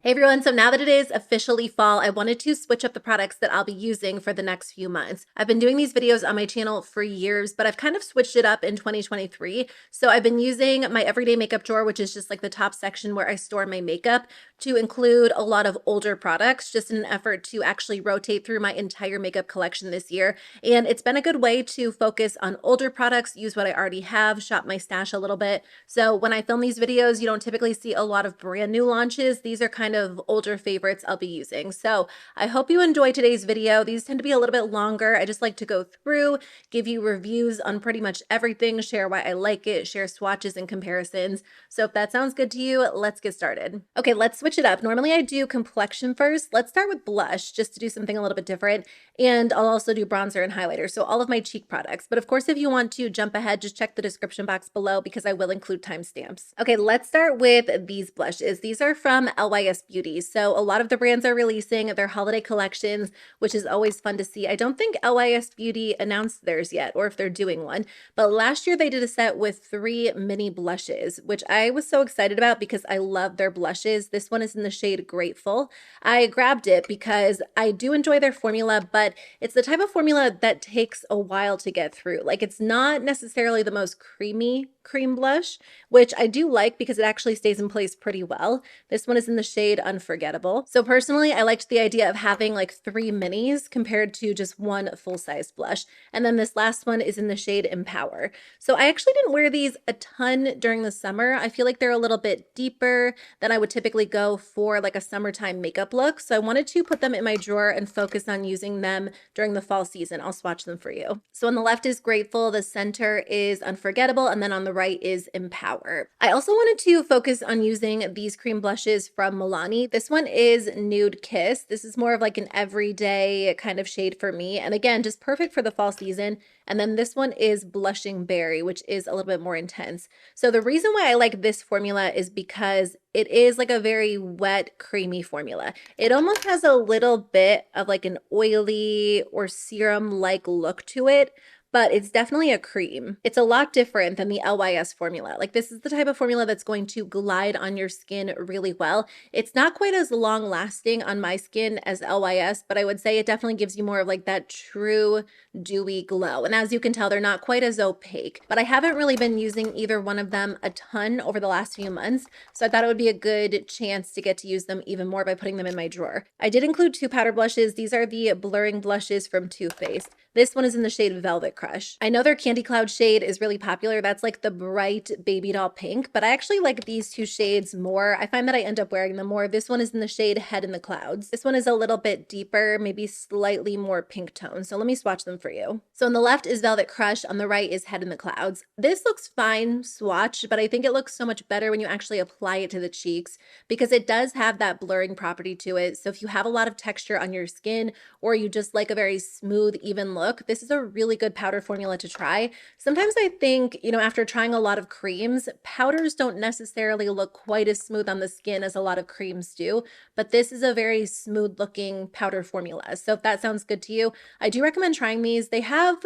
Hey everyone, so now that it is officially fall, I wanted to switch up the products that I'll be using for the next few months. I've been doing these videos on my channel for years, but I've kind of switched it up in 2023. So I've been using my everyday makeup drawer, which is just like the top section where I store my makeup, to include a lot of older products, just in an effort to actually rotate through my entire makeup collection this year. And it's been a good way to focus on older products, use what I already have, shop my stash a little bit. So when I film these videos, you don't typically see a lot of brand new launches. These are kind of older favorites I'll be using. So I hope you enjoy today's video. These tend to be a little bit longer. I just like to go through, give you reviews on pretty much everything, share why I like it, share swatches and comparisons. So if that sounds good to you, let's get started. Okay, let's switch it up. Normally I do complexion first. Let's start with blush just to do something a little bit different. And I'll also do bronzer and highlighter. So all of my cheek products. But of course, if you want to jump ahead, just check the description box below because I will include timestamps. Okay, let's start with these blushes. These are from LYS Beauty. So a lot of the brands are releasing their holiday collections, which is always fun to see. I don't think LYS Beauty announced theirs yet, or if they're doing one, but last year they did a set with 3 mini blushes, which I was so excited about because I love their blushes. This one is in the shade Grateful. I grabbed it because I do enjoy their formula, but it's the type of formula that takes a while to get through. Like, it's not necessarily the most creamy cream blush, which I do like because it actually stays in place pretty well. This one is in the shade Unforgettable. So personally, I liked the idea of having like 3 minis compared to just one full-size blush. And then this last one is in the shade Empower. So I actually didn't wear these a ton during the summer. I feel like they're a little bit deeper than I would typically go for like a summertime makeup look. So I wanted to put them in my drawer and focus on using them during the fall season. I'll swatch them for you. So on the left is Grateful, the center is Unforgettable, and then on the right is Empower. I also wanted to focus on using these cream blushes from Milani. This one is Nude Kiss. This is more of like an everyday kind of shade for me. And again, just perfect for the fall season. And then this one is Blushing Berry, which is a little bit more intense. So the reason why I like this formula is because it is like a very wet, creamy formula. It almost has a little bit of like an oily or serum-like look to it, but it's definitely a cream. It's a lot different than the LYS formula. Like, this is the type of formula that's going to glide on your skin really well. It's not quite as long lasting on my skin as LYS, but I would say it definitely gives you more of like that true dewy glow. And as you can tell, they're not quite as opaque, but I haven't really been using either one of them a ton over the last few months. So I thought it would be a good chance to get to use them even more by putting them in my drawer. I did include 2 powder blushes. These are the blurring blushes from Too Faced. This one is in the shade Velvet Crush. I know their Candy Cloud shade is really popular. That's like the bright baby doll pink, but I actually like these 2 shades more. I find that I end up wearing them more. This one is in the shade Head in the Clouds. This one is a little bit deeper, maybe slightly more pink tone. So let me swatch them for you. So on the left is Velvet Crush, on the right is Head in the Clouds. This looks fine swatched, but I think it looks so much better when you actually apply it to the cheeks because it does have that blurring property to it. So if you have a lot of texture on your skin or you just like a very smooth, even look, this is a really good powder formula to try. Sometimes I think, after trying a lot of creams, powders don't necessarily look quite as smooth on the skin as a lot of creams do, but this is a very smooth looking powder formula. So if that sounds good to you, I do recommend trying these. They have,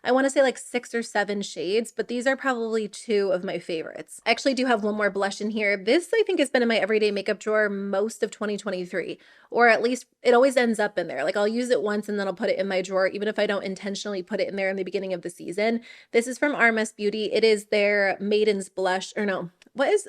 I want to say like 6 or 7 shades, but these are probably 2 of my favorites. I actually do have one more blush in here. This I think has been in my everyday makeup drawer most of 2023, or at least it always ends up in there. Like, I'll use it once and then I'll put it in my drawer, even if I don't intentionally put it in there in the beginning of the season. This is from RMS Beauty. It is their Maiden's Blush, or no,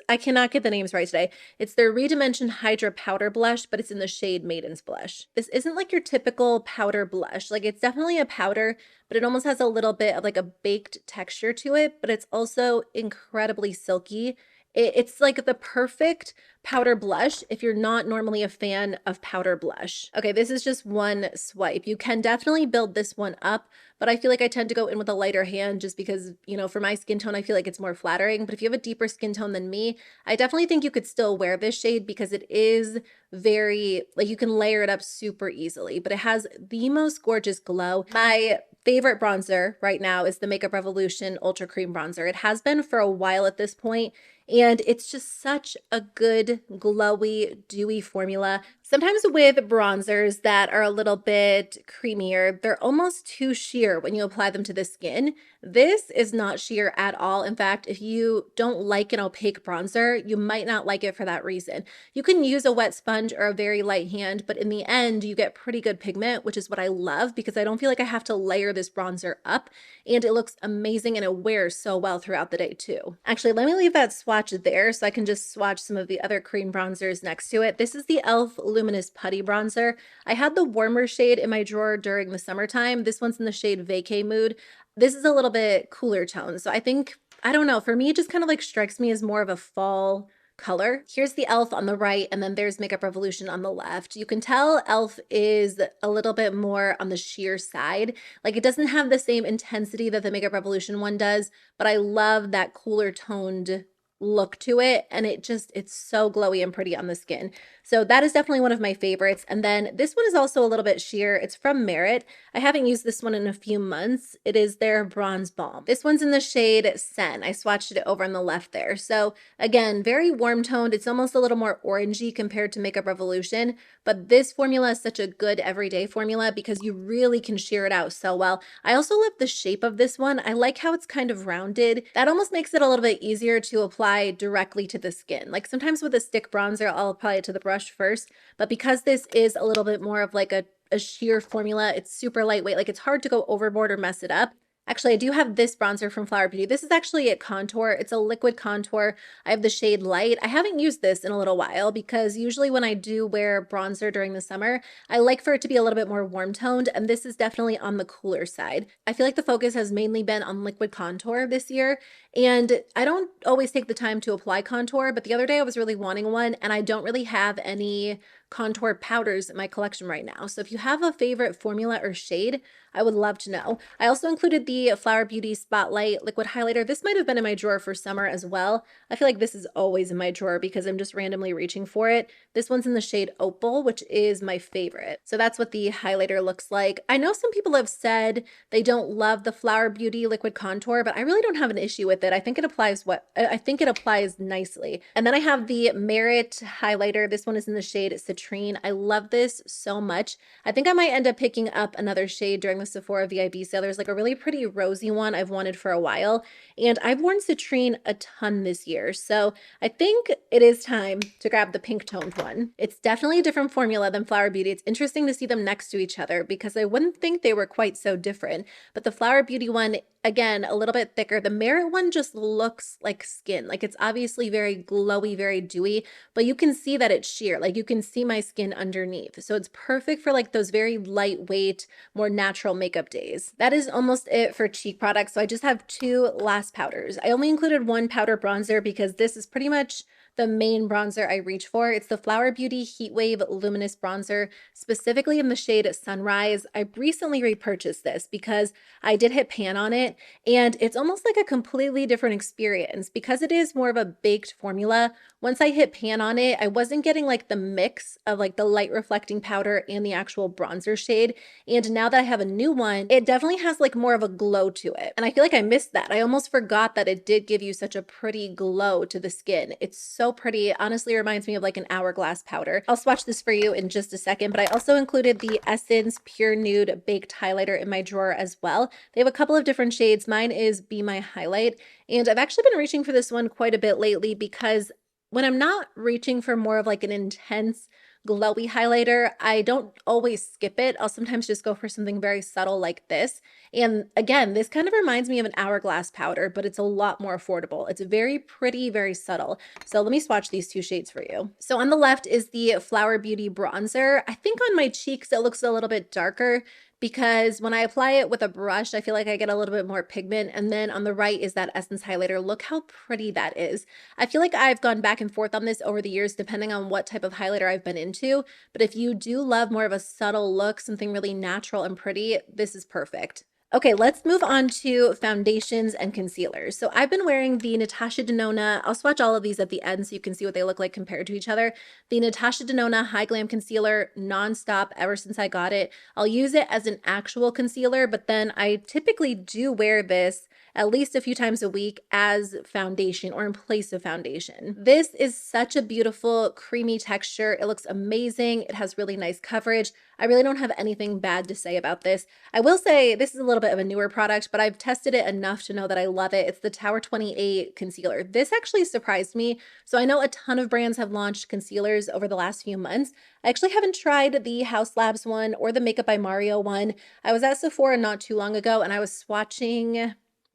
I cannot get the names right today. It's their Redimension Hydra Powder Blush, but it's in the shade Maiden's Blush. This isn't like your typical powder blush. Like, it's definitely a powder, but it almost has a little bit of like a baked texture to it, but it's also incredibly silky. It's like the perfect powder blush if you're not normally a fan of powder blush. Okay, this is just one swipe. You can definitely build this one up, but I feel like I tend to go in with a lighter hand just because, for my skin tone, I feel like it's more flattering. But if you have a deeper skin tone than me, I definitely think you could still wear this shade because it is very, like, you can layer it up super easily, but it has the most gorgeous glow. My favorite bronzer right now is the Makeup Revolution Ultra Cream Bronzer. It has been for a while at this point. And it's just such a good, glowy, dewy formula. Sometimes with bronzers that are a little bit creamier, they're almost too sheer when you apply them to the skin. This is not sheer at all. In fact, if you don't like an opaque bronzer, you might not like it for that reason. You can use a wet sponge or a very light hand, but in the end, you get pretty good pigment, which is what I love because I don't feel like I have to layer this bronzer up, and it looks amazing and it wears so well throughout the day too. Actually, let me leave that swatch there so I can just swatch some of the other cream bronzers next to it. This is the e.l.f. Luminous Putty Bronzer. I had the warmer shade in my drawer during the summertime. This one's in the shade Vacay Mood. This is a little bit cooler tone. So I think, I don't know, for me, it just kind of like strikes me as more of a fall color. Here's the e.l.f. on the right, and then there's Makeup Revolution on the left. You can tell e.l.f. is a little bit more on the sheer side. Like, it doesn't have the same intensity that the Makeup Revolution one does, but I love that cooler toned look to it, and it's so glowy and pretty on the skin. So that is definitely one of my favorites. And then this one is also a little bit sheer. It's from Merit. I haven't used this one in a few months. It is their Bronze Balm. This one's in the shade Sen. I swatched it over on the left there. So again, very warm toned. It's almost a little more orangey compared to Makeup Revolution, but this formula is such a good everyday formula because you really can sheer it out so well. I also love the shape of this one. I like how it's kind of rounded. That almost makes it a little bit easier to apply directly to the skin. Like sometimes with a stick bronzer, I'll apply it to the brush first, but because this is a little bit more of like a sheer formula, it's super lightweight. Like it's hard to go overboard or mess it up. Actually, I do have this bronzer from Flower Beauty. This is actually a contour. It's a liquid contour. I have the shade Light. I haven't used this in a little while because usually when I do wear bronzer during the summer, I like for it to be a little bit more warm toned, and this is definitely on the cooler side. I feel like the focus has mainly been on liquid contour this year, and I don't always take the time to apply contour, but the other day I was really wanting one, and I don't really have any contour powders in my collection right now. So if you have a favorite formula or shade, I would love to know. I also included the Flower Beauty Spotlight Liquid Highlighter. This might have been in my drawer for summer as well. I feel like this is always in my drawer because I'm just randomly reaching for it. This one's in the shade Opal, which is my favorite. So that's what the highlighter looks like. I know some people have said they don't love the Flower Beauty Liquid Contour, but I really don't have an issue with it. I think it applies nicely. And then I have the Merit highlighter. This one is in the shade Citrine. I love this so much. I think I might end up picking up another shade during the Sephora VIB sale. There's like a really pretty rosy one I've wanted for a while, and I've worn Citrine a ton this year, so I think it is time to grab the pink toned one. It's definitely a different formula than Flower Beauty. It's interesting to see them next to each other because I wouldn't think they were quite so different, but the Flower Beauty one, again, a little bit thicker. The Merit one just looks like skin. Like it's obviously very glowy, very dewy, but you can see that it's sheer. Like you can see my skin underneath. So it's perfect for like those very lightweight, more natural makeup days. That is almost it for cheek products. So I just have two last powders. I only included one powder bronzer because this is pretty much the main bronzer I reach for. It's the Flower Beauty Heatwave Luminous Bronzer, specifically in the shade Sunrise. I recently repurchased this because I did hit pan on it, and it's almost like a completely different experience because it is more of a baked formula. Once I hit pan on it, I wasn't getting like the mix of like the light reflecting powder and the actual bronzer shade. And now that I have a new one, it definitely has like more of a glow to it. And I feel like I missed that. I almost forgot that it did give you such a pretty glow to the skin. It's so pretty. It honestly reminds me of like an hourglass powder. I'll swatch this for you in just a second, but I also included the Essence Pure Nude Baked Highlighter in my drawer as well. They have a couple of different shades. Mine is Be My Highlight, and I've actually been reaching for this one quite a bit lately because when I'm not reaching for more of like an intense glowy highlighter, I don't always skip it. I'll sometimes just go for something very subtle like this. And again, this kind of reminds me of an hourglass powder, but it's a lot more affordable. It's very pretty, very subtle. So let me swatch these two shades for you. So on the left is the Flower Beauty bronzer. I think on my cheeks, it looks a little bit darker because when I apply it with a brush, I feel like I get a little bit more pigment. And then on the right is that Essence highlighter. Look how pretty that is. I feel like I've gone back and forth on this over the years, depending on what type of highlighter I've been into. But if you do love more of a subtle look, something really natural and pretty, this is perfect. Okay, let's move on to foundations and concealers. So I've been wearing the Natasha Denona. I'll swatch all of these at the end so you can see what they look like compared to each other. The Natasha Denona High Glam Concealer nonstop ever since I got it. I'll use it as an actual concealer, but then I typically do wear this at least a few times a week as foundation or in place of foundation. This is such a beautiful creamy texture. It looks amazing. It has really nice coverage. I really don't have anything bad to say about this. I will say this is a little bit of a newer product, but I've tested it enough to know that I love it. It's the Tower 28 concealer. This actually surprised me. So I know a ton of brands have launched concealers over the last few months. I actually haven't tried the House Labs one or the Makeup by Mario one. I was at Sephora not too long ago and I was swatching,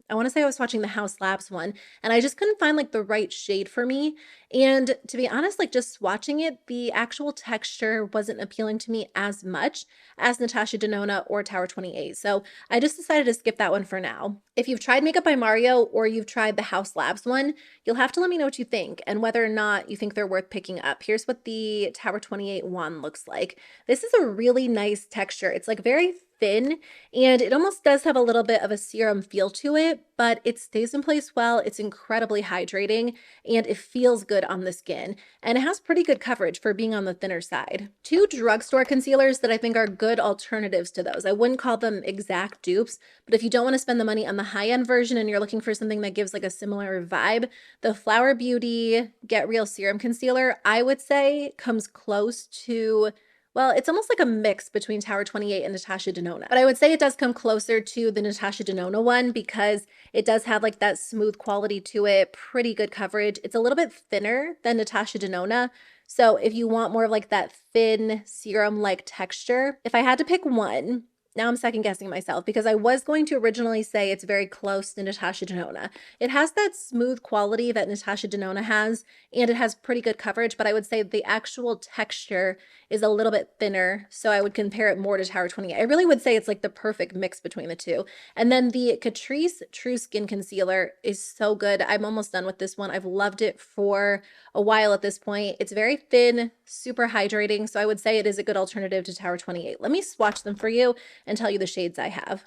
I want to say I was watching the House Labs one, and I just couldn't find like the right shade for me. And to be honest, like just swatching it, the actual texture wasn't appealing to me as much as Natasha Denona or Tower 28. So I just decided to skip that one for now. If you've tried Makeup by Mario or you've tried the House Labs one, you'll have to let me know what you think and whether or not you think they're worth picking up. Here's what the Tower 28 one looks like. This is a really nice texture. It's like very thin, and it almost does have a little bit of a serum feel to it, but it stays in place well. It's incredibly hydrating and it feels good on the skin, and it has pretty good coverage for being on the thinner side. Two drugstore concealers that I think are good alternatives to those. I wouldn't call them exact dupes, but if you don't want to spend the money on the high-end version and you're looking for something that gives like a similar vibe, the Flower Beauty Get Real Serum Concealer, I would say comes close to, well, it's almost like a mix between Tower 28 and Natasha Denona. But I would say it does come closer to the Natasha Denona one because it does have like that smooth quality to it, pretty good coverage. It's a little bit thinner than Natasha Denona. So if you want more of like that thin serum-like texture, if I had to pick one, now I'm second guessing myself because I was going to originally say it's very close to Natasha Denona. It has that smooth quality that Natasha Denona has, and it has pretty good coverage, but I would say the actual texture is a little bit thinner, so I would compare it more to Tower 28. I really would say it's like the perfect mix between the two. And then the Catrice True Skin Concealer is so good. I'm almost done with this one. I've loved it for a while at this point. It's very thin, super hydrating, so I would say it is a good alternative to Tower 28. Let me swatch them for you and tell you the shades I have.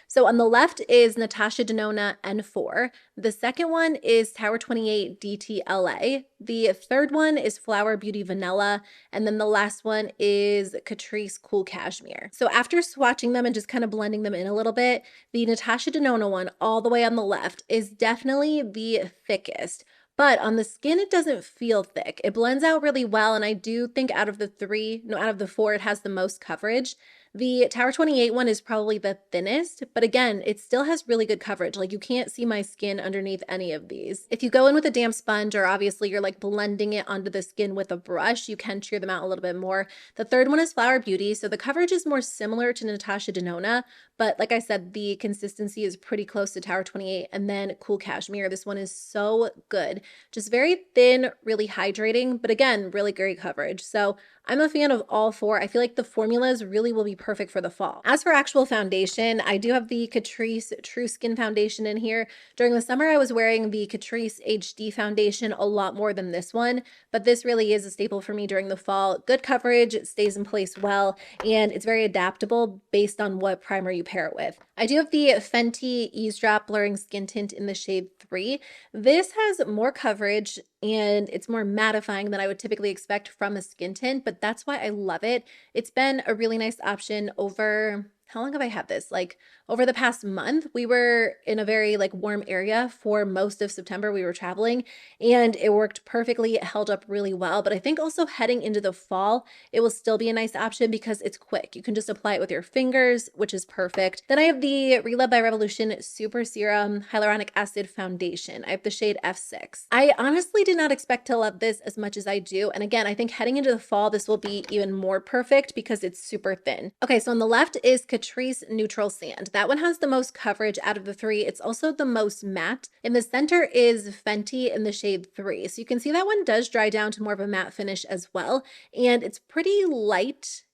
So on the left is Natasha Denona N4. The second one is Tower 28 DTLA. The third one is Flower Beauty Vanilla. And then the last one is Catrice Cool Cashmere. So after swatching them and just kind of blending them in a little bit, the Natasha Denona one all the way on the left is definitely the thickest. But on the skin, it doesn't feel thick. It blends out really well, and I do think out of the four, it has the most coverage. The Tower 28 one is probably the thinnest, but again, it still has really good coverage. Like you can't see my skin underneath any of these. If you go in with a damp sponge, or obviously you're like blending it onto the skin with a brush, you can shear them out a little bit more. The third one is Flower Beauty, so the coverage is more similar to Natasha Denona, but like I said, the consistency is pretty close to Tower 28. And then Cool Cashmere, this one is so good. Just very thin, really hydrating, but again, really great coverage. So I'm a fan of all four. I feel like the formulas really will be perfect for the fall. As for actual foundation, I do have the Catrice True Skin Foundation in here. During the summer, I was wearing the Catrice HD Foundation a lot more than this one, but this really is a staple for me during the fall. Good coverage, it stays in place well, and it's very adaptable based on what primer you pair it with. I do have the Fenty Eavesdrop Blurring Skin Tint in the shade 3. This has more coverage and it's more mattifying than I would typically expect from a skin tint, but that's why I love it. It's been a really nice option over, how long have I had this? Like over the past month. We were in a very like warm area for most of September. We were traveling and it worked perfectly. It held up really well, but I think also heading into the fall, it will still be a nice option because it's quick. You can just apply it with your fingers, which is perfect. Then I have the Relove by Revolution Super Serum Hyaluronic Acid Foundation. I have the shade F6. I honestly did not expect to love this as much as I do. And again, I think heading into the fall, this will be even more perfect because it's super thin. Okay, so on the left is Catrice Neutral Sand. That one has the most coverage out of the three. It's also the most matte. In the center is Fenty in the shade 3. So you can see that one does dry down to more of a matte finish as well. And it's pretty light.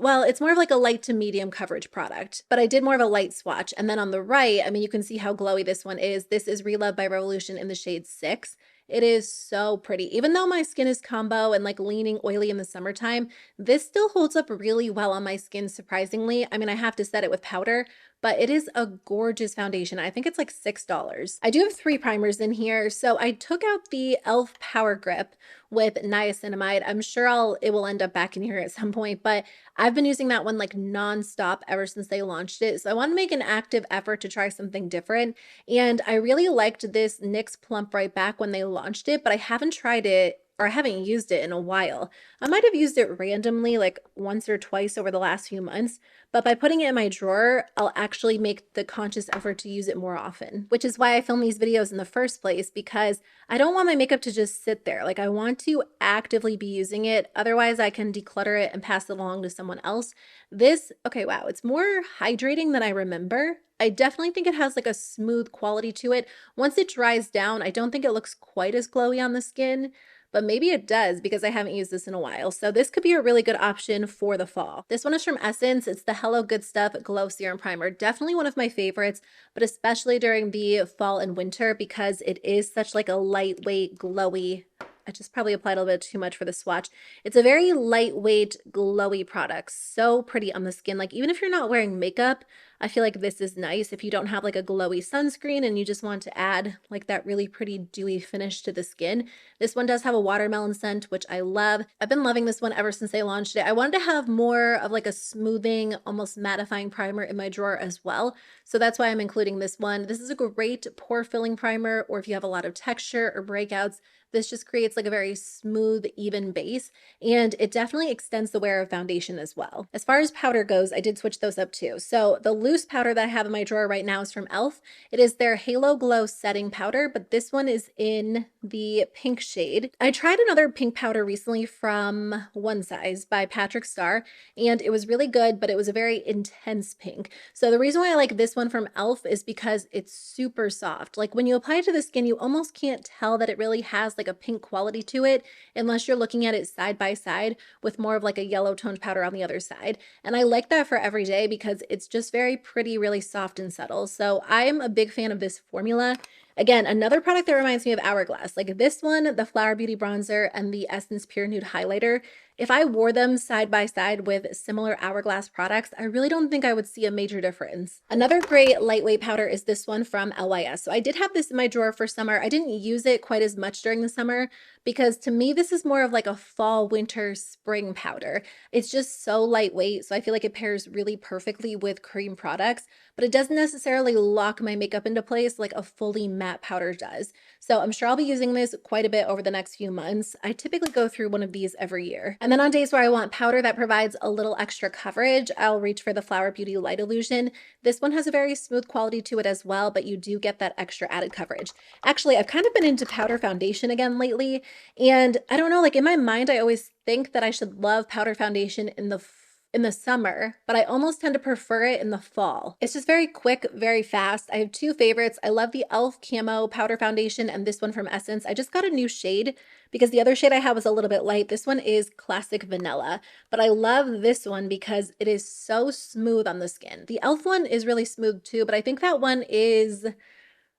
Well, it's more of like a light to medium coverage product, but I did more of a light swatch. And then on the right, I mean, you can see how glowy this one is. This is Relove by Revolution in the shade 6. It is so pretty. Even though my skin is combo and like leaning oily in the summertime, this still holds up really well on my skin, surprisingly. I mean, I have to set it with powder, but it is a gorgeous foundation. I think it's like $6. I do have 3 primers in here. So I took out the e.l.f. Power Grip with niacinamide. I'm sure it will end up back in here at some point, but I've been using that one like nonstop ever since they launched it. So I want to make an active effort to try something different. And I really liked this NYX Plump Right Back when they launched it, but I haven't tried it, or I haven't used it in a while. I might have used it randomly like once or twice over the last few months, but by putting it in my drawer, I'll actually make the conscious effort to use it more often, which is why I film these videos in the first place, because I don't want my makeup to just sit there. Like, I want to actively be using it. Otherwise, I can declutter it and pass it along to someone else. This, okay, wow, it's more hydrating than I remember. I definitely think it has like a smooth quality to it. Once it dries down, I don't think it looks quite as glowy on the skin, but maybe it does because I haven't used this in a while. So this could be a really good option for the fall. This one is from Essence. It's the Hello Good Stuff Glow Serum Primer. Definitely one of my favorites, but especially during the fall and winter because it is such like a lightweight, glowy, I just probably applied a little bit too much for the swatch. It's a very lightweight, glowy product. So pretty on the skin. Like, even if you're not wearing makeup, I feel like this is nice if you don't have like a glowy sunscreen and you just want to add like that really pretty dewy finish to the skin. This one does have a watermelon scent, which I love. I've been loving this one ever since they launched it. I wanted to have more of like a smoothing, almost mattifying primer in my drawer as well. So that's why I'm including this one. This is a great pore filling primer, or if you have a lot of texture or breakouts, this just creates like a very smooth, even base, and it definitely extends the wear of foundation as well. As far as powder goes, I did switch those up too. So the loose powder that I have in my drawer right now is from e.l.f. It is their Halo Glow Setting Powder, but this one is in the pink shade. I tried another pink powder recently from One Size by Patrick Starr, and it was really good, but it was a very intense pink. So the reason why I like this one from e.l.f. is because it's super soft. Like, when you apply it to the skin, you almost can't tell that it really has like a pink quality to it unless you're looking at it side by side with more of like a yellow toned powder on the other side. And I like that for every day because it's just very pretty, really soft and subtle. So I'm a big fan of this formula. Again, another product that reminds me of Hourglass, like this one, the Flower Beauty Bronzer and the Essence Pure Nude Highlighter. If I wore them side by side with similar Hourglass products, I really don't think I would see a major difference. Another great lightweight powder is this one from LYS. So I did have this in my drawer for summer. I didn't use it quite as much during the summer because to me, this is more of like a fall, winter, spring powder. It's just so lightweight. So I feel like it pairs really perfectly with cream products, but it doesn't necessarily lock my makeup into place like a fully matte powder does. So I'm sure I'll be using this quite a bit over the next few months. I typically go through one of these every year. And then on days where I want powder that provides a little extra coverage, I'll reach for the Flower Beauty Light Illusion. This one has a very smooth quality to it as well, but you do get that extra added coverage. Actually, I've kind of been into powder foundation again lately, and I don't know, like in my mind, I always think that I should love powder foundation in the summer, but I almost tend to prefer it in the fall. It's just very quick, very fast. I have 2 favorites. I love the e.l.f. Camo Powder Foundation and this one from Essence. I just got a new shade because the other shade I have was a little bit light. This one is Classic Vanilla, but I love this one because it is so smooth on the skin. The e.l.f. one is really smooth too, but I think that one is,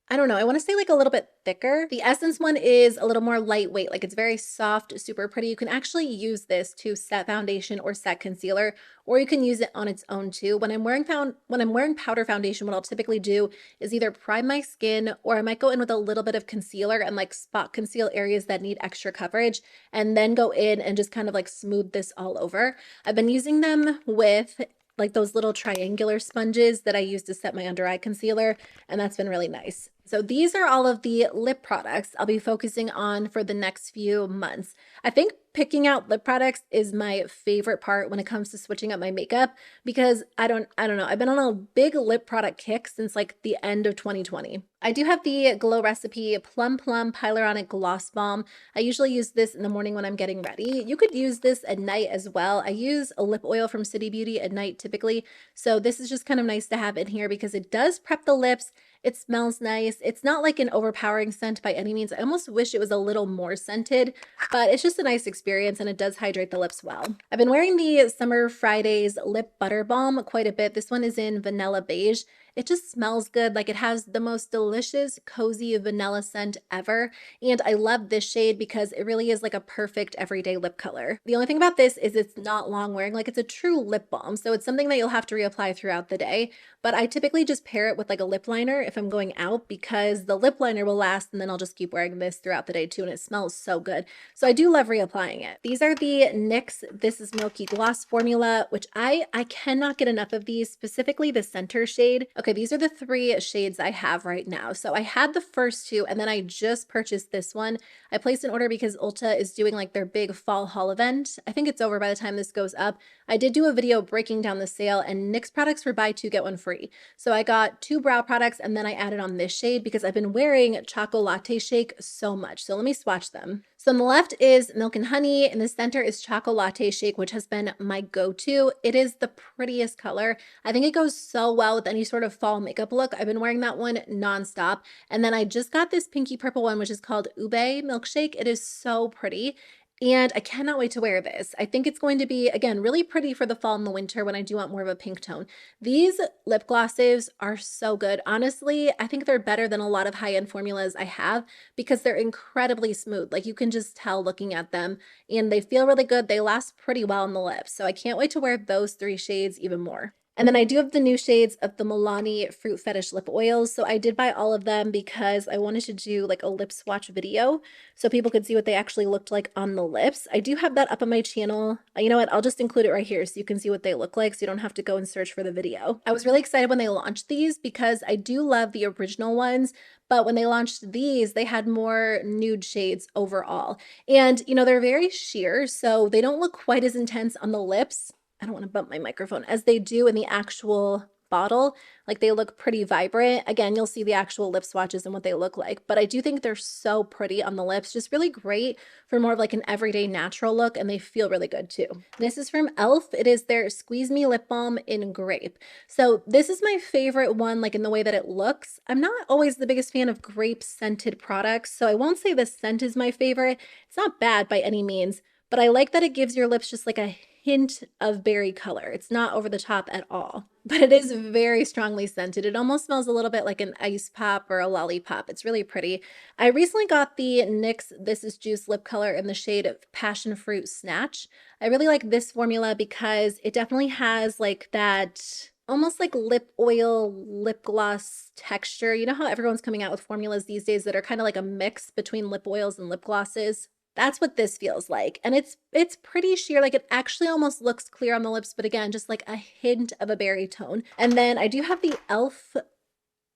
I don't know, I want to say like a little bit thicker. The Essence one is a little more lightweight, like it's very soft, super pretty. You can actually use this to set foundation or set concealer, or you can use it on its own too. When I'm wearing powder foundation, what I'll typically do is either prime my skin, or I might go in with a little bit of concealer and like spot conceal areas that need extra coverage, and then go in and just kind of like smooth this all over. I've been using them with like those little triangular sponges that I use to set my under eye concealer, and that's been really nice. So these are all of the lip products I'll be focusing on for the next few months. I think picking out lip products is my favorite part when it comes to switching up my makeup because I don't know. I've been on a big lip product kick since like the end of 2020. I do have the Glow Recipe Plum Plum Hyaluronic Gloss Balm. I usually use this in the morning when I'm getting ready. You could use this at night as well. I use a lip oil from City Beauty at night typically. So this is just kind of nice to have in here because it does prep the lips. It smells nice. It's not like an overpowering scent by any means. I almost wish it was a little more scented, but it's just a nice experience and it does hydrate the lips well. I've been wearing the Summer Fridays Lip Butter Balm quite a bit. This one is in Vanilla Beige. It just smells good. Like it has the most delicious, cozy vanilla scent ever. And I love this shade because it really is like a perfect everyday lip color. The only thing about this is it's not long wearing, like it's a true lip balm. So it's something that you'll have to reapply throughout the day. But I typically just pair it with like a lip liner if I'm going out because the lip liner will last and then I'll just keep wearing this throughout the day too. And it smells so good. So I do love reapplying it. These are the NYX This Is Milky Gloss formula, which I cannot get enough of these, specifically the center shade. Okay, these are the 3 shades I have right now. So I had the first 2 and then I just purchased this one. I placed an order because Ulta is doing like their big fall haul event. I think it's over by the time this goes up. I did do a video breaking down the sale and NYX products were buy 2 get 1 free. So I got 2 brow products and then I added on this shade because I've been wearing Choco Latte Shake so much. So let me swatch them. So on the left is Milk and Honey, and the center is Choco Latte Shake, which has been my go-to. It is the prettiest color. I think it goes so well with any sort of fall makeup look. I've been wearing that one nonstop. And then I just got this pinky purple one, which is called Ube Milkshake. It is so pretty. And I cannot wait to wear this. I think it's going to be, again, really pretty for the fall and the winter when I do want more of a pink tone. These lip glosses are so good. Honestly, I think they're better than a lot of high-end formulas I have because they're incredibly smooth. Like you can just tell looking at them and they feel really good. They last pretty well on the lips. So I can't wait to wear those 3 shades even more. And then I do have the new shades of the Milani Fruit Fetish lip oils. So I did buy all of them because I wanted to do like a lip swatch video so people could see what they actually looked like on the lips. I do have that up on my channel. You know what? I'll just include it right here so you can see what they look like so you don't have to go and search for the video. I was really excited when they launched these because I do love the original ones, but when they launched these, they had more nude shades overall. And, you know, they're very sheer, so they don't look quite as intense on the lips. I don't want to bump my microphone, as they do in the actual bottle. Like they look pretty vibrant. Again, you'll see the actual lip swatches and what they look like, but I do think they're so pretty on the lips, just really great for more of like an everyday natural look, and they feel really good too. This is from e.l.f. It is their Squeeze Me Lip Balm in Grape. So this is my favorite one, like in the way that it looks. I'm not always the biggest fan of grape scented products, so I won't say the scent is my favorite. It's not bad by any means, but I like that it gives your lips just like a hint of berry color. It's not over the top at all, but it is very strongly scented. It almost smells a little bit like an ice pop or a lollipop. It's really pretty. I recently got the NYX This Is Juice lip color in the shade of Passion Fruit Snatch. I really like this formula because it definitely has like that almost like lip oil, lip gloss texture. You know how everyone's coming out with formulas these days that are kind of like a mix between lip oils and lip glosses? That's what this feels like. And it's pretty sheer. Like it actually almost looks clear on the lips, but again, just like a hint of a berry tone. And then I do have the e.l.f.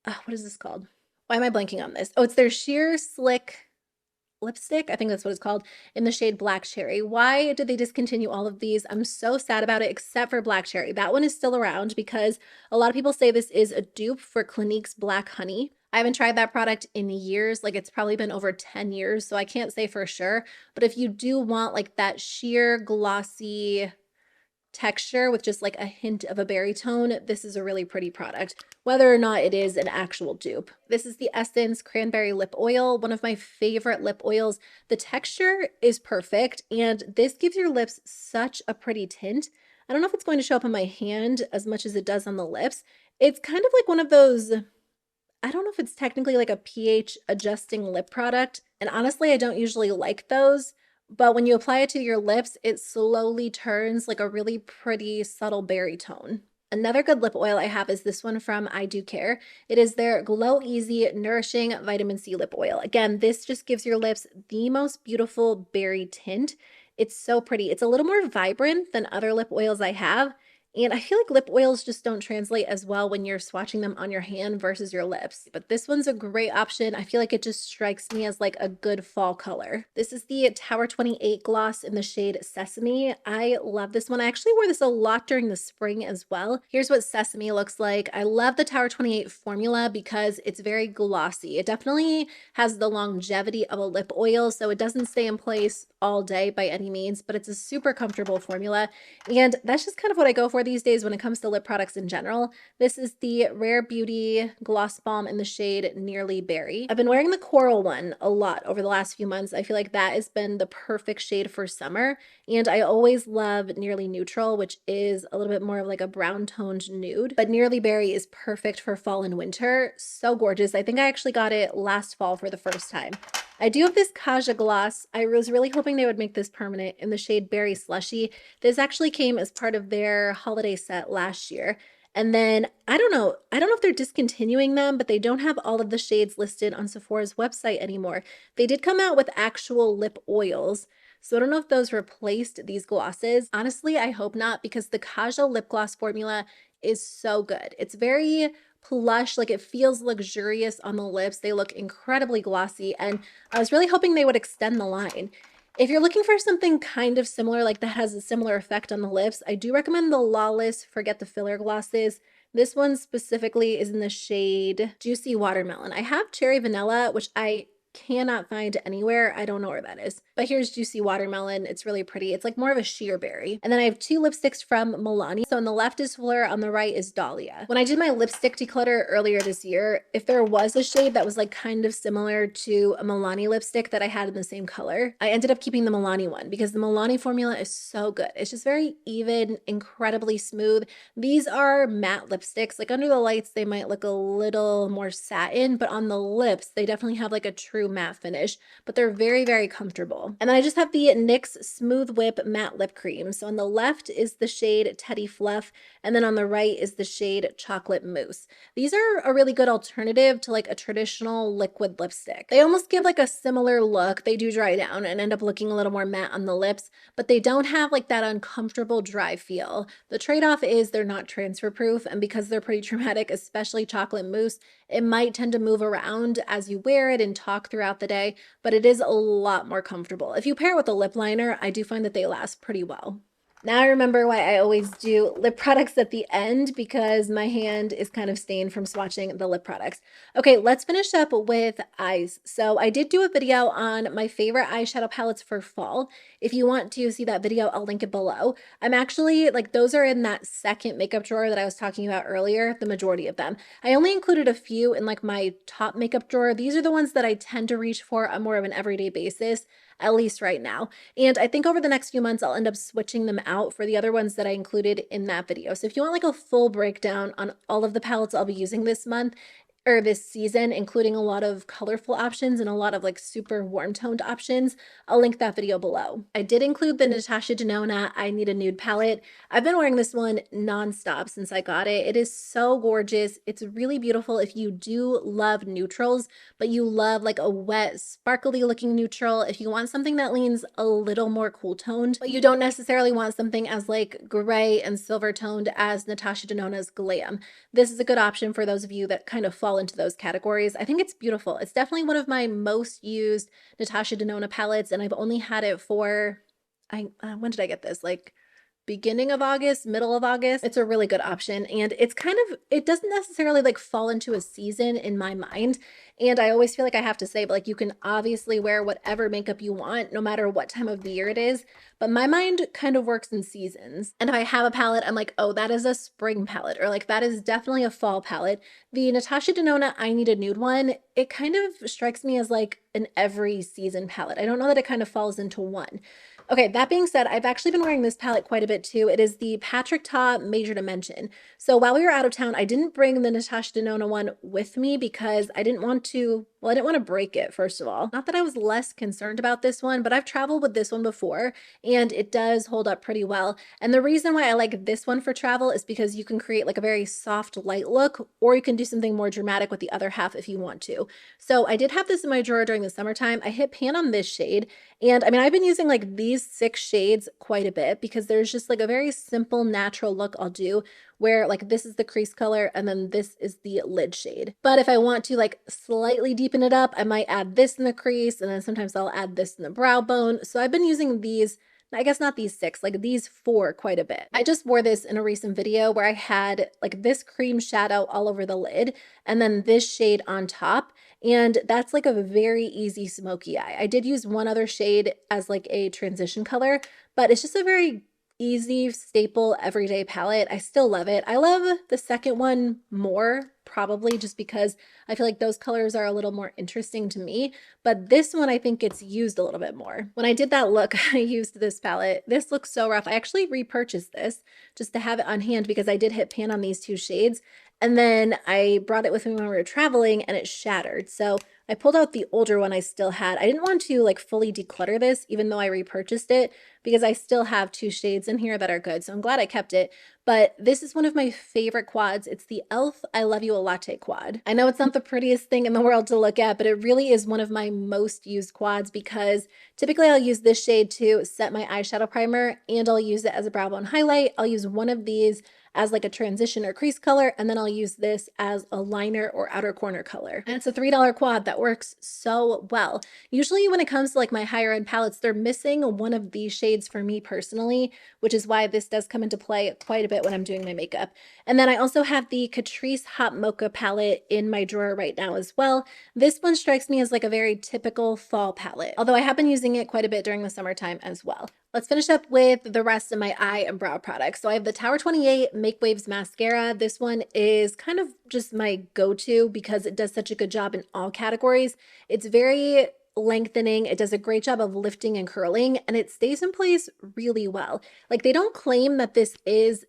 What is this called? Why am I blanking on this? Oh, it's their Sheer Slick lipstick. I think that's what it's called, in the shade Black Cherry. Why did they discontinue all of these? I'm so sad about it, except for Black Cherry. That one is still around because a lot of people say this is a dupe for Clinique's Black Honey. I haven't tried that product in years. Like it's probably been over 10 years, so I can't say for sure. But if you do want like that sheer glossy texture with just like a hint of a berry tone, this is a really pretty product, whether or not it is an actual dupe. This is the Essence Cranberry Lip Oil, one of my favorite lip oils. The texture is perfect, and this gives your lips such a pretty tint. I don't know if it's going to show up on my hand as much as it does on the lips. It's kind of like one of those, I don't know if it's technically like a pH adjusting lip product. And honestly, I don't usually like those, but when you apply it to your lips, it slowly turns like a really pretty subtle berry tone. Another good lip oil I have is this one from I Do Care. It is their Glow Easy Nourishing Vitamin C Lip Oil. Again, this just gives your lips the most beautiful berry tint. It's so pretty. It's a little more vibrant than other lip oils I have. And I feel like lip oils just don't translate as well when you're swatching them on your hand versus your lips. But this one's a great option. I feel like it just strikes me as like a good fall color. This is the Tower 28 gloss in the shade Sesame. I love this one. I actually wore this a lot during the spring as well. Here's what Sesame looks like. I love the Tower 28 formula because it's very glossy. It definitely has the longevity of a lip oil, so it doesn't stay in place all day by any means, but it's a super comfortable formula. And that's just kind of what I go for these days when it comes to lip products in general. This is the Rare Beauty Gloss Balm in the shade Nearly Berry. I've been wearing the Coral one a lot over the last few months. I feel like that has been the perfect shade for summer. And I always love Nearly Neutral, which is a little bit more of like a brown toned nude. But Nearly Berry is perfect for fall and winter. So gorgeous. I think I actually got it last fall for the first time. I do have this Kaja gloss. I was really hoping they would make this permanent in the shade Berry Slushy. This actually came as part of their holiday set last year. And then I don't know if they're discontinuing them, but they don't have all of the shades listed on Sephora's website anymore. They did come out with actual lip oils. So I don't know if those replaced these glosses. Honestly, I hope not, because the Kaja lip gloss formula is so good. It's very plush, like it feels luxurious on the lips. They look incredibly glossy, and I was really hoping they would extend the line. If you're looking for something kind of similar, like that has a similar effect on the lips, I do recommend the Lawless Forget the Filler glosses. This one specifically is in the shade Juicy Watermelon. I have Cherry Vanilla, which I cannot find anywhere. I don't know where that is. But here's Juicy Watermelon. It's really pretty. It's like more of a sheer berry. And then I have two lipsticks from Milani. So on the left is Fleur, on the right is Dahlia. When I did my lipstick declutter earlier this year, if there was a shade that was like kind of similar to a Milani lipstick that I had in the same color, I ended up keeping the Milani one because the Milani formula is so good. It's just very even, incredibly smooth. These are matte lipsticks. Like under the lights, they might look a little more satin, but on the lips, they definitely have like a true matte finish, but they're very, very comfortable. And then I just have the NYX Smooth Whip Matte Lip Cream. So on the left is the shade Teddy Fluff, and then on the right is the shade Chocolate Mousse. These are a really good alternative to like a traditional liquid lipstick. They almost give like a similar look. They do dry down and end up looking a little more matte on the lips, but they don't have like that uncomfortable dry feel. The trade-off is they're not transfer proof, and because they're pretty dramatic, especially Chocolate Mousse, it might tend to move around as you wear it and talk throughout the day, but it is a lot more comfortable. If you pair it with a lip liner, I do find that they last pretty well. Now I remember why I always do lip products at the end, because my hand is kind of stained from swatching the lip products. Okay, let's finish up with eyes. So I did do a video on my favorite eyeshadow palettes for fall. If you want to see that video, I'll link it below. I'm actually, like, those are in that second makeup drawer that I was talking about earlier, the majority of them. I only included a few in like my top makeup drawer. These are the ones that I tend to reach for on more of an everyday basis, at least right now. And I think over the next few months, I'll end up switching them out for the other ones that I included in that video. So if you want like a full breakdown on all of the palettes I'll be using this month, or this season, including a lot of colorful options and a lot of like super warm toned options, I'll link that video below. I did include the Natasha Denona I Need a Nude palette. I've been wearing this one nonstop since I got it. It is so gorgeous. It's really beautiful if you do love neutrals, but you love like a wet, sparkly looking neutral. If you want something that leans a little more cool toned, but you don't necessarily want something as like gray and silver toned as Natasha Denona's Glam, this is a good option for those of you that kind of fall into those categories. I think it's beautiful. It's definitely one of my most used Natasha Denona palettes, and I've only had it for, when did I get this? Like beginning of August, middle of August. It's a really good option, and it's kind of, it doesn't necessarily like fall into a season in my mind. And I always feel like I have to say, but like you can obviously wear whatever makeup you want, no matter what time of the year it is. But my mind kind of works in seasons. And if I have a palette, I'm like, oh, that is a spring palette, or like that is definitely a fall palette. The Natasha Denona I Need a Nude one, it kind of strikes me as like an every season palette. I don't know that it kind of falls into one. Okay, that being said, I've actually been wearing this palette quite a bit too. It is the Patrick Ta Major Dimension. So while we were out of town, I didn't bring the Natasha Denona one with me because I didn't want to, well, I didn't want to break it, first of all. Not that I was less concerned about this one, but I've traveled with this one before and it does hold up pretty well. And the reason why I like this one for travel is because you can create like a very soft, light look, or you can do something more dramatic with the other half if you want to. So I did have this in my drawer during the summertime. I hit pan on this shade, and I mean, I've been using like these 6 shades quite a bit because there's just like a very simple, natural look I'll do where like this is the crease color and then this is the lid shade. But if I want to like slightly deepen it up, I might add this in the crease, and then sometimes I'll add this in the brow bone. So I've been using these, I guess not these 6, like these 4 quite a bit. I just wore this in a recent video where I had like this cream shadow all over the lid and then this shade on top. And that's like a very easy smoky eye. I did use one other shade as like a transition color, but it's just a very easy staple everyday palette. I still love it. I love the second one more, probably just because I feel like those colors are a little more interesting to me, but this one I think gets used a little bit more. When I did that look, I used this palette. This looks so rough. I actually repurchased this just to have it on hand because I did hit pan on these two shades, and then I brought it with me when we were traveling and it shattered. So I pulled out the older one I still had. I didn't want to like fully declutter this even though I repurchased it, because I still have two shades in here that are good. So I'm glad I kept it. But this is one of my favorite quads. It's the e.l.f. I Love You a Latte quad. I know it's not the prettiest thing in the world to look at, but it really is one of my most used quads because typically I'll use this shade to set my eyeshadow primer, and I'll use it as a brow bone highlight. I'll use one of these as like a transition or crease color, and then I'll use this as a liner or outer corner color. And it's a $3 quad that works so well. Usually when it comes to like my higher end palettes, they're missing one of these shades for me personally, which is why this does come into play quite a bit when I'm doing my makeup. And then I also have the Catrice Hot Mocha palette in my drawer right now as well. This one strikes me as like a very typical fall palette, although I have been using it quite a bit during the summertime as well. Let's finish up with the rest of my eye and brow products. So I have the Tower 28 Make Waves Mascara. This one is kind of just my go-to because it does such a good job in all categories. It's very lengthening. It does a great job of lifting and curling, and it stays in place really well. Like, they don't claim that this is,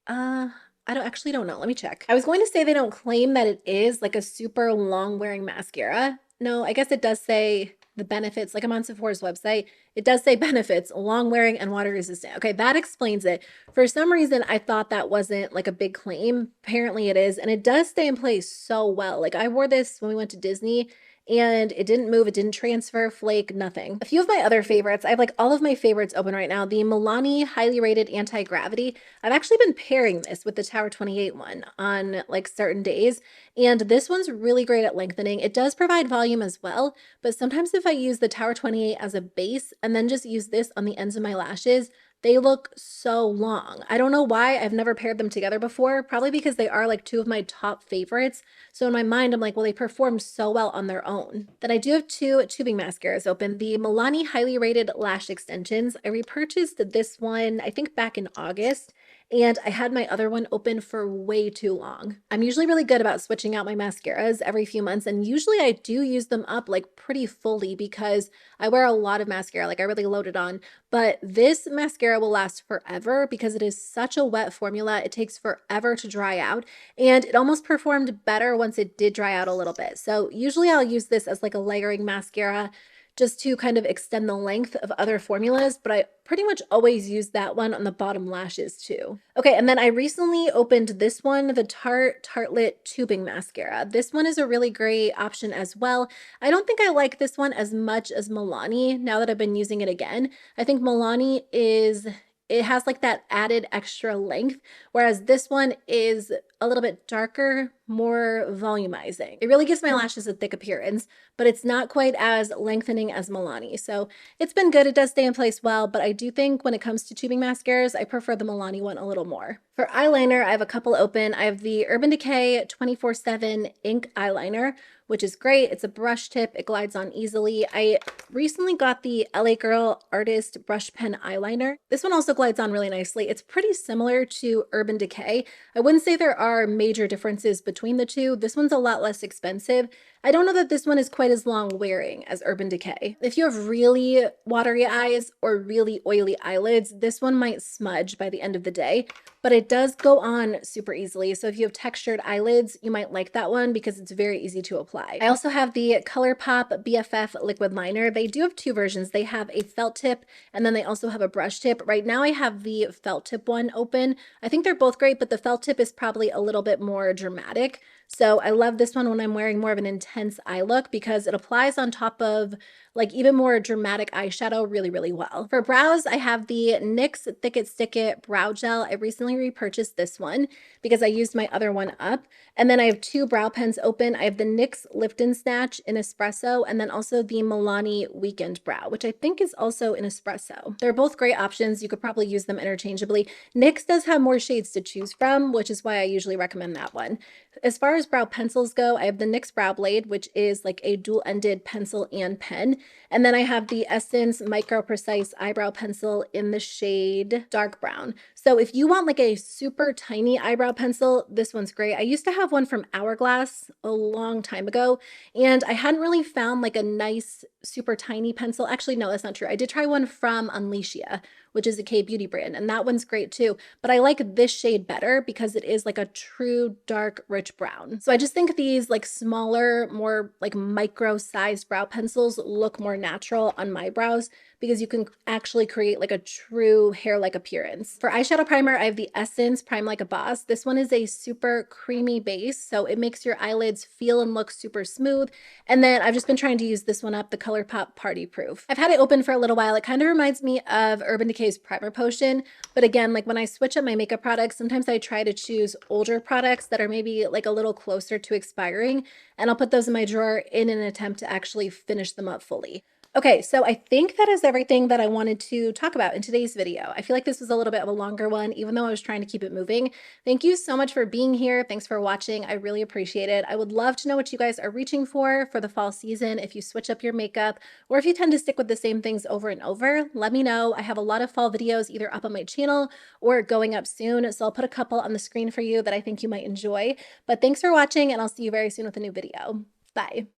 I don't know. Let me check. I was going to say they don't claim that it is like a super long wearing mascara. No, I guess it does say the benefits, like I'm on Sephora's website, it does say benefits, long wearing and water resistant. Okay, that explains it. For some reason, I thought that wasn't like a big claim. Apparently it is, and it does stay in place so well. Like, I wore this when we went to Disney and it didn't move, it didn't transfer, flake, nothing. A few of my other favorites, I have like all of my favorites open right now. The Milani Highly Rated Anti-Gravity. I've actually been pairing this with the Tower 28 one on like certain days, and this one's really great at lengthening. It does provide volume as well, but sometimes if I use the Tower 28 as a base and then just use this on the ends of my lashes, they look so long. I don't know why. I've never paired them together before, probably because they are like two of my top favorites. So in my mind, I'm like, well, they perform so well on their own. Then I do have two tubing mascaras open. The Milani Highly Rated Lash Extensions. I repurchased this one, I think back in August, and I had my other one open for way too long. I'm usually really good about switching out my mascaras every few months, and usually I do use them up like pretty fully because I wear a lot of mascara, like I really load it on. But this mascara will last forever because it is such a wet formula. It takes forever to dry out, and it almost performed better once it did dry out a little bit. So usually I'll use this as like a layering mascara just to kind of extend the length of other formulas, but I pretty much always use that one on the bottom lashes too. Okay, and then I recently opened this one, the Tarte Tartelette Tubing Mascara. This one is a really great option as well. I don't think I like this one as much as Milani now that I've been using it again. I think Milani it has like that added extra length, whereas this one is a little bit darker, more volumizing. It really gives my lashes a thick appearance, but it's not quite as lengthening as Milani. So it's been good. It does stay in place well, but I do think when it comes to tubing mascaras, I prefer the Milani one a little more. For eyeliner, I have a couple open. I have the Urban Decay 24/7 Ink Eyeliner, which is great. It's a brush tip. It glides on easily. I recently got the LA Girl Artist Brush Pen Eyeliner. This one also glides on really nicely. It's pretty similar to Urban Decay. I wouldn't say there are major differences between the two. This one's a lot less expensive. I don't know that this one is quite as long wearing as Urban Decay. If you have really watery eyes or really oily eyelids, this one might smudge by the end of the day, but it does go on super easily. So if you have textured eyelids, you might like that one because it's very easy to apply. I also have the ColourPop BFF Liquid Liner. They do have two versions. They have a felt tip and then they also have a brush tip. Right now I have the felt tip one open. I think they're both great, but the felt tip is probably a little bit more dramatic. So I love this one when I'm wearing more of an intense eye look because it applies on top of like even more dramatic eyeshadow really, really well. For brows, I have the NYX Thick It Stick It Brow Gel. I recently repurchased this one because I used my other one up. And then I have two brow pens open. I have the NYX Lift and Snatch in Espresso and then also the Milani Weekend Brow, which I think is also in Espresso. They're both great options. You could probably use them interchangeably. NYX does have more shades to choose from, which is why I usually recommend that one. As far as brow pencils go, I have the NYX Brow Blade. shade, which is like a dual-ended pencil and pen. And then I have the Essence Micro Precise Eyebrow Pencil in the shade Dark Brown. So if you want like a super tiny eyebrow pencil, this one's great. I used to have one from Hourglass a long time ago, and I hadn't really found like a nice super tiny pencil. Actually, no, that's not true. I did try one from Unleashia, which is a K-beauty brand, and that one's great too. But I like this shade better because it is like a true dark, rich brown. So I just think these like smaller, more like micro-sized brow pencils look more natural on my brows because you can actually create like a true hair-like appearance. For eyeshadow primer, I have the Essence Prime Like a Boss. This one is a super creamy base, so it makes your eyelids feel and look super smooth. And then I've just been trying to use this one up, the ColourPop Party Proof. I've had it open for a little while. It kind of reminds me of Urban Decay's Primer Potion, but again, like when I switch up my makeup products, sometimes I try to choose older products that are maybe like a little closer to expiring, and I'll put those in my drawer in an attempt to actually finish them up fully. Okay, so I think that is everything that I wanted to talk about in today's video. I feel like this was a little bit of a longer one, even though I was trying to keep it moving. Thank you so much for being here. Thanks for watching. I really appreciate it. I would love to know what you guys are reaching for the fall season. If you switch up your makeup or if you tend to stick with the same things over and over, let me know. I have a lot of fall videos either up on my channel or going up soon. So I'll put a couple on the screen for you that I think you might enjoy. But thanks for watching, and I'll see you very soon with a new video. Bye.